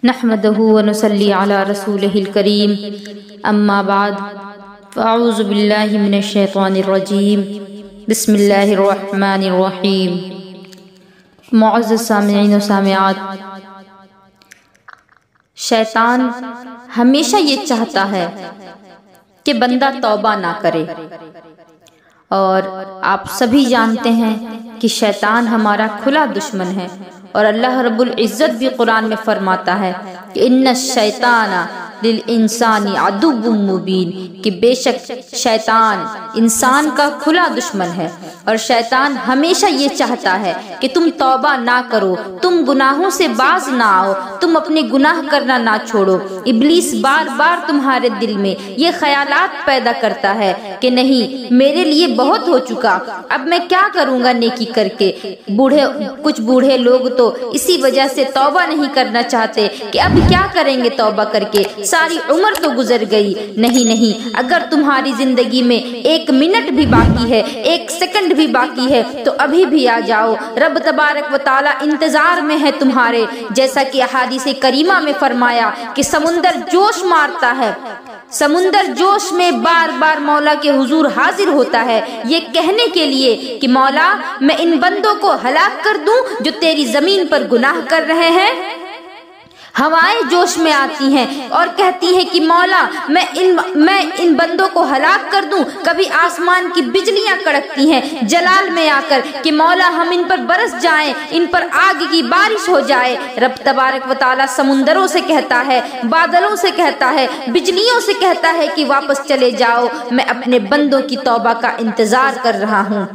نحمده ونصلي على رسوله الكريم اما بعد فاعوذ باللہ من الشیطان الرجیم بسم اللہ الرحمن الرحیم۔ معزز سامعین و سامعات، شیطان ہمیشہ یہ چاہتا ہے کہ بندہ توبہ نہ کرے، اور آپ سبھی جانتے ہیں کہ شیطان ہمارا کھلا دشمن ہے، اور اللہ رب العزت بھی قرآن میں فرماتا ہے کہ ان الشیطان للانسان عدو مبین، کہ بے شک شیطان انسان کا کھلا دشمن ہے، اور شیطان ہمیشہ یہ چاہتا ہے کہ تم توبہ نہ کرو، تم گناہوں سے باز نہ آؤ، تم اپنے گناہ کرنا نہ چھوڑو۔ ابلیس بار بار تمہارے دل میں یہ خیالات پیدا کرتا ہے کہ نہیں، میرے لیے بہت ہو چکا، اب میں کیا کروں گا نیکی کر کے۔ کچھ بوڑھے لوگ تو اسی وجہ سے توبہ نہیں کرنا چاہتے کہ اب کیا کریں گے توبہ کر کے، ساری عمر تو گزر گئی۔ نہیں، اگر تمہاری زندگی میں ایک منٹ بھی باقی ہے، ایک سیکنڈ بھی باقی ہے، تو ابھی بھی آ جاؤ، رب تبارک و تعالی انتظار میں ہے تمہارے۔ جیسا کہ احادیث کریمہ میں فرمایا کہ سمندر جوش مارتا ہے، سمندر جوش میں بار بار مولا کے حضور حاضر ہوتا ہے، یہ کہنے کے لیے کہ مولا میں ان بندوں کو ہلاک کر دوں جو تیری زمین پر گناہ کر رہے ہیں۔ ہوائیں جوش میں آتی ہیں اور کہتی ہیں کہ مولا میں ان بندوں کو ہلاک کر دوں۔ کبھی آسمان کی بجلیاں کڑکتی ہیں جلال میں آ کر کہ مولا ہم ان پر برس جائیں، ان پر آگ کی بارش ہو جائے۔ رب تبارک و تعالی سمندروں سے کہتا ہے، بادلوں سے کہتا ہے، بجلیوں سے کہتا ہے کہ واپس چلے جاؤ، میں اپنے بندوں کی توبہ کا انتظار کر رہا ہوں۔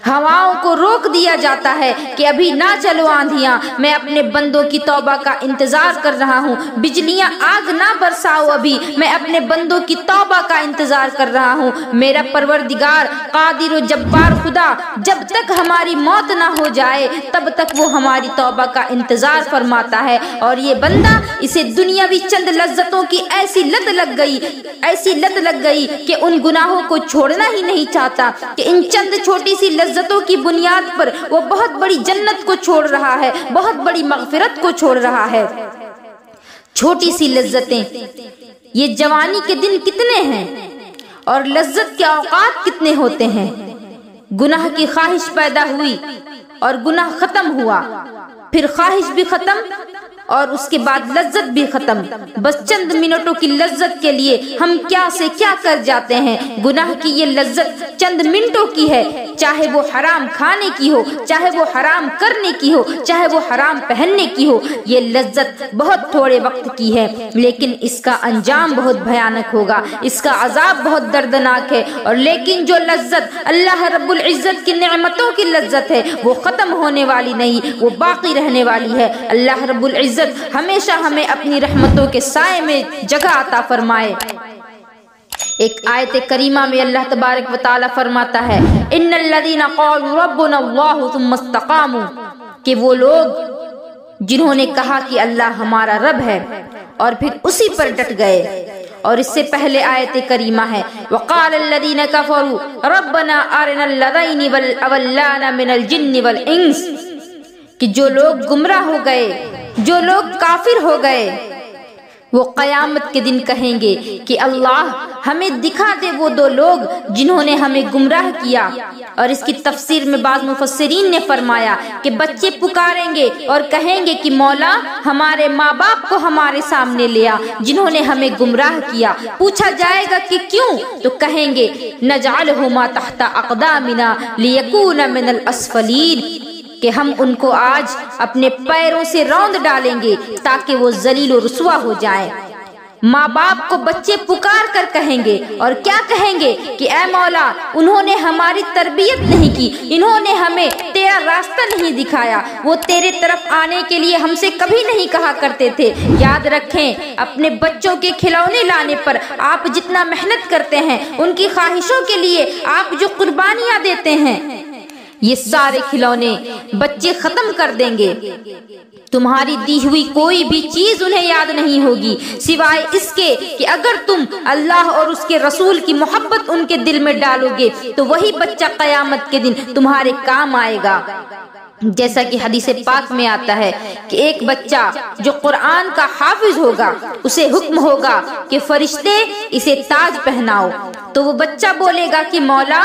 ہواؤں کو روک دیا جاتا ہے کہ ابھی نہ چلو آندھیاں، میں اپنے بندوں کی توبہ کا انتظار کر رہا ہوں۔ بجلیاں آگ نہ برساؤ، ابھی میں اپنے بندوں کی توبہ کا انتظار کر رہا ہوں۔ میرا پروردگار قادر و جبار خدا جب تک ہماری موت نہ ہو جائے تب تک وہ ہماری توبہ کا انتظار فرماتا ہے، اور یہ بندہ اسے دنیاوی چند لذتوں کی ایسی لت لگ گئی کہ ان گناہوں کو چھوڑنا ہی نہیں چاہتا، کہ ان چند چھوٹی سی لذتوں کی بنیاد پر وہ بہت بڑی جنت کو چھوڑ رہا ہے، بہت بڑی مغفرت کو چھوڑ رہا ہے۔ چھوٹی سی لذتیں، یہ جوانی کے دن کتنے ہیں اور لذت کے اوقات کتنے ہوتے ہیں۔ گناہ کی خواہش پیدا ہوئی اور گناہ ختم ہوا، پھر خواہش بھی ختم اور اس کے بعد لذت بھی ختم۔ بس چند منٹوں کی لذت کے لیے ہم کیا سے کیا کر جاتے ہیں۔ گناہ کی یہ لذت چند منٹوں کی ہے، چاہے وہ حرام کھانے کی ہو، چاہے وہ حرام کرنے کی ہو، چاہے وہ حرام پہننے کی ہو۔ یہ لذت بہت تھوڑے وقت کی ہے، لیکن اس کا انجام بہت بھیانک ہوگا، اس کا عذاب بہت دردناک ہے۔ اور لیکن جو لذت اللہ رب العزت کی نعمتوں کی لذت ہے وہ ختم ہونے والی نہیں، وہ باقی رہنے والی ہے۔ اللہ رب العزت ہمیشہ ہمیں اپنی رحمتوں کے سائے میں جگہ عطا فرمائے۔ ایک آیت کریمہ میں اللہ تبارک و تعالی فرماتا ہے ان الذین قالوا ربنا اللہ ثم استقاموا، کہ وہ لوگ جنہوں نے کہا کہ اللہ ہمارا رب ہے اور پھر اسی پر ڈٹ گئے۔ اور اس سے پہلے آیت کریمہ ہے وقال الذین کفروا ربنا ارنا الذین اضلانا من الجن والانس، کہ جو لوگ گمراہ ہو گئے، جو لوگ کافر ہو گئے، وہ قیامت کے دن کہیں گے کہ اللہ ہمیں دکھا دے وہ دو لوگ جنہوں نے ہمیں گمراہ کیا۔ اور اس کی تفسیر میں بعض مفسرین نے فرمایا کہ بچے پکاریں گے اور کہیں گے کہ مولا ہمارے ماں باپ کو ہمارے سامنے لیا جنہوں نے ہمیں گمراہ کیا۔ پوچھا جائے گا کہ کیوں، تو کہیں گے نجعلہما تحت اقدامنا لیکون من الاسفلین، کہ ہم ان کو آج اپنے پیروں سے روند ڈالیں گے تاکہ وہ ذلیل و رسوا ہو جائیں۔ ماں باپ کو بچے پکار کر کہیں گے، اور کیا کہیں گے کہ اے مولا انہوں نے ہماری تربیت نہیں کی، انہوں نے ہمیں تیرا راستہ نہیں دکھایا، وہ تیرے طرف آنے کے لیے ہم سے کبھی نہیں کہا کرتے تھے۔ یاد رکھیں اپنے بچوں کے کھلونے لانے پر آپ جتنا محنت کرتے ہیں، ان کی خواہشوں کے لیے آپ جو قربانیاں دیتے ہیں، یہ سارے کھلونے بچے ختم کر دیں گے۔ تمہاری دی ہوئی کوئی بھی چیز انہیں یاد نہیں ہوگی سوائے اس کے کہ اگر تم اللہ اور اس کے رسول کی محبت ان کے دل میں ڈالو گے تو وہی بچہ قیامت کے دن تمہارے کام آئے گا۔ جیسا کہ حدیث پاک میں آتا ہے کہ ایک بچہ جو قرآن کا حافظ ہوگا اسے حکم ہوگا کہ فرشتے اسے تاج پہناؤ، تو وہ بچہ بولے گا کہ مولا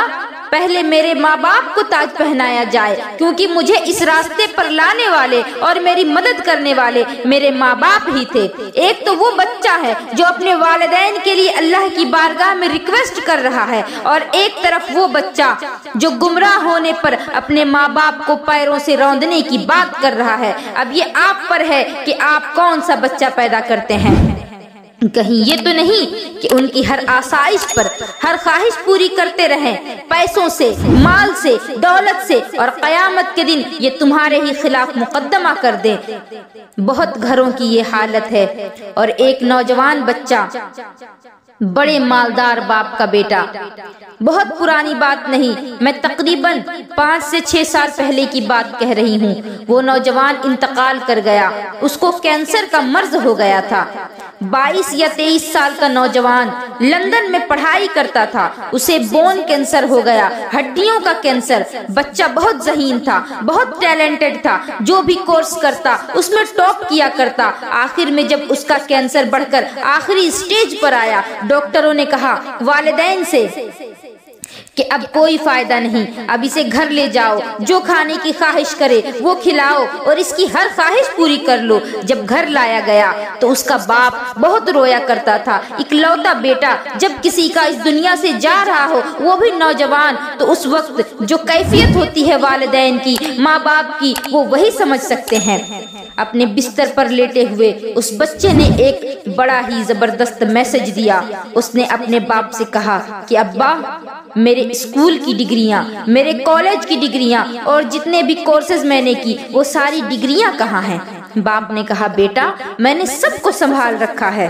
پہلے میرے ماں باپ کو تاج پہنایا جائے، کیونکہ مجھے اس راستے پر لانے والے اور میری مدد کرنے والے میرے ماں باپ ہی تھے۔ ایک تو وہ بچہ ہے جو اپنے والدین کے لیے اللہ کی بارگاہ میں ریکویسٹ کر رہا ہے، اور ایک طرف وہ بچہ جو گمراہ ہونے پر اپنے ماں باپ کو پیروں سے روندنے کی بات کر رہا ہے۔ اب یہ آپ پر ہے کہ آپ کون سا بچہ پیدا کرتے ہیں۔ کہیں یہ تو نہیں کہ ان کی ہر آسائش پر ہر خواہش پوری کرتے رہیں، پیسوں سے، مال سے، دولت سے، اور قیامت کے دن یہ تمہارے ہی خلاف مقدمہ کر دیں۔ بہت گھروں کی یہ حالت ہے۔ اور ایک نوجوان بچہ بڑے مالدار باپ کا بیٹا، بہت پرانی بات نہیں، میں تقریباً 5 سے 6 سال پہلے کی بات کہہ رہی ہوں، وہ نوجوان انتقال کر گیا، اس کو کینسر کا مرض ہو گیا تھا۔ 22 یا 23 سال کا نوجوان لندن میں پڑھائی کرتا تھا، اسے بون کینسر ہو گیا، ہڈیوں کا کینسر۔ بچہ بہت ذہین تھا، بہت ٹیلنٹڈ تھا، جو بھی کورس کرتا اس میں ٹاپ کیا کرتا۔ آخر میں جب اس کا کینسر بڑھ کر آخری سٹیج پر آیا، ڈاکٹروں نے کہا والدین سے کہ اب کوئی فائدہ نہیں، اب اسے گھر لے جاؤ، جو کھانے کی خواہش کرے وہ کھلاؤ اور اس کی ہر خواہش پوری کر لو۔ جب گھر لایا گیا تو اس کا باپ بہت رویا کرتا تھا۔ اکلوتا بیٹا جب کسی کا اس دنیا سے جا رہا ہو، وہ بھی نوجوان، تو اس وقت جو کیفیت ہوتی ہے والدین کی، ماں باپ کی، وہ وہی سمجھ سکتے ہیں۔ اپنے بستر پر لیٹے ہوئے اس بچے نے ایک بڑا ہی زبردست میسج دیا۔ اس نے اپنے باپ سے کہا کہ ابا، میرے اسکول کی ڈگریاں، میرے کالج کی ڈگریاں اور جتنے بھی کورسز میں نے کی، وہ ساری ڈگریاں کہاں ہیں؟ باپ نے کہا بیٹا، میں نے سب کو سنبھال رکھا ہے۔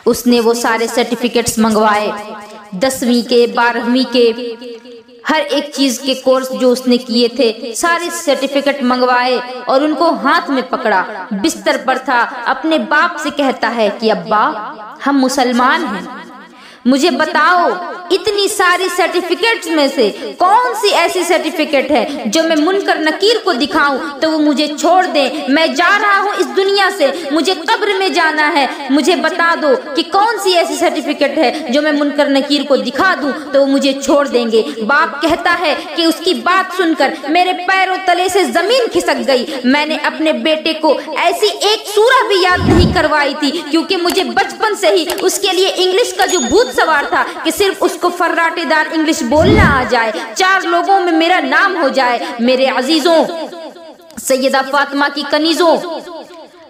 اس نے وہ سارے سرٹیفکیٹس منگوائے، 10ویں کے، 12ویں کے، ہر ایک چیز کے کورس جو اس نے کیے تھے، سارے سرٹیفکیٹ منگوائے اور ان کو ہاتھ میں پکڑا، بستر پر تھا، اپنے باپ سے کہتا ہے کہ ابا، ہم مسلمان ہیں، مجھے بتاؤ اتنی ساری سرٹیفکیٹس میں سے کون سی ایسی سرٹیفکیٹ ہے جو میں منکر نکیر کو دکھاؤں تو وہ مجھے چھوڑ دیں؟ میں جا رہا ہوں اس دنیا سے، مجھے قبر میں جانا ہے، مجھے بتا دو کہ کون سی ایسی سرٹیفکیٹ ہے جو میں منکر نکیر کو دکھا دوں تو وہ مجھے چھوڑ دیں گے۔ باپ کہتا ہے کہ اس کی بات سن کر میرے پیروں تلے سے زمین کھسک گئی۔ میں نے اپنے بیٹے کو ایسی ایک سورہ بھی یاد نہیں کروائی تھی، کیونکہ مجھے بچپن سے ہی اس کے لیے انگلش کا جو بھوت سوار تھا کہ صرف اس کو فراٹے دار انگلش بولنا آ جائے، 4 لوگوں میں میرا نام ہو جائے۔ میرے عزیزوں، سیدہ فاطمہ کی کنیزوں،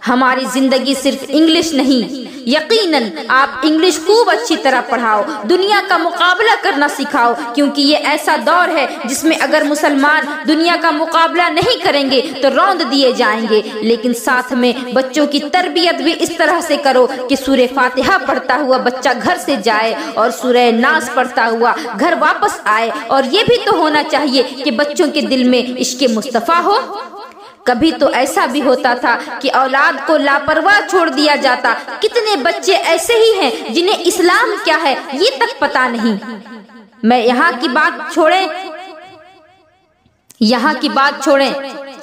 ہماری زندگی صرف انگلش نہیں، یقیناً آپ انگلش خوب اچھی طرح پڑھاؤ، دنیا کا مقابلہ کرنا سکھاؤ، کیونکہ یہ ایسا دور ہے جس میں اگر مسلمان دنیا کا مقابلہ نہیں کریں گے تو روند دیے جائیں گے۔ لیکن ساتھ میں بچوں کی تربیت بھی اس طرح سے کرو کہ سورہ فاتحہ پڑھتا ہوا بچہ گھر سے جائے اور سورہ ناس پڑھتا ہوا گھر واپس آئے۔ اور یہ بھی تو ہونا چاہیے کہ بچوں کے دل میں عشق مصطفیٰ ہو۔ کبھی تو ایسا بھی ہوتا تھا کہ اولاد کو لاپرواہ چھوڑ دیا جاتا۔ کتنے بچے ایسے ہی ہیں جنہیں اسلام کیا ہے یہ تک پتہ نہیں۔ میں یہاں کی بات چھوڑیں،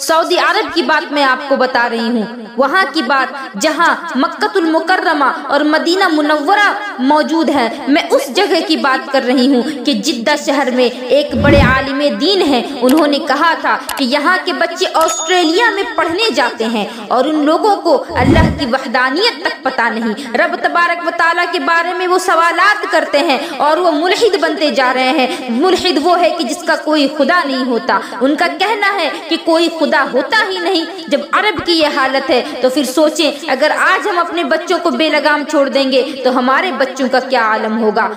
سعودی عرب کی بات میں آپ کو بتا رہی ہوں، وہاں کی بات جہاں مکہ المکرمہ اور مدینہ منورہ موجود ہے۔ میں اس جگہ کی بات کر رہی ہوں کہ جدہ شہر میں ایک بڑے عالم دین ہیں، انہوں نے کہا تھا کہ یہاں کے بچے آسٹریلیا میں پڑھنے جاتے ہیں اور ان لوگوں کو اللہ کی وحدانیت تک پتہ نہیں، رب تبارک و تعالیٰ کے بارے میں وہ سوالات کرتے ہیں اور وہ ملحد بنتے جا رہے ہیں۔ ملحد وہ ہے کہ جس کا کوئی خدا نہیں ہوتا، ان کا کہنا ہے کہ کوئی خدا ہوتا ہی نہیں۔ جب عرب کی یہ حالت ہے تو پھر سوچیں اگر آج ہم اپنے بچوں کو بے لگام چھوڑ دیں گے تو ہمارے بچوں کا کیا عالم ہوگا۔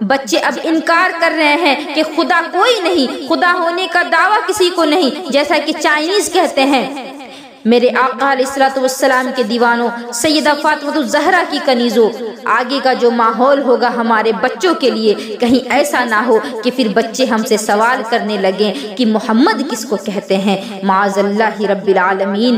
بچے اب انکار کر رہے ہیں کہ خدا کوئی نہیں، خدا ہونے کا دعویٰ کسی کو نہیں، جیسا کہ چائنیز کہتے ہیں۔ میرے آقا علیہ الصلوۃ والسلام کے دیوانوں، سیدہ فاطمہ الزہرا کی کنیزوں، آگے کا جو ماحول ہوگا ہمارے بچوں کے لیے، کہیں ایسا نہ ہو کہ پھر بچے ہم سے سوال کرنے لگیں کہ محمد کس کو کہتے ہیں، معاذ اللہ رب العالمین۔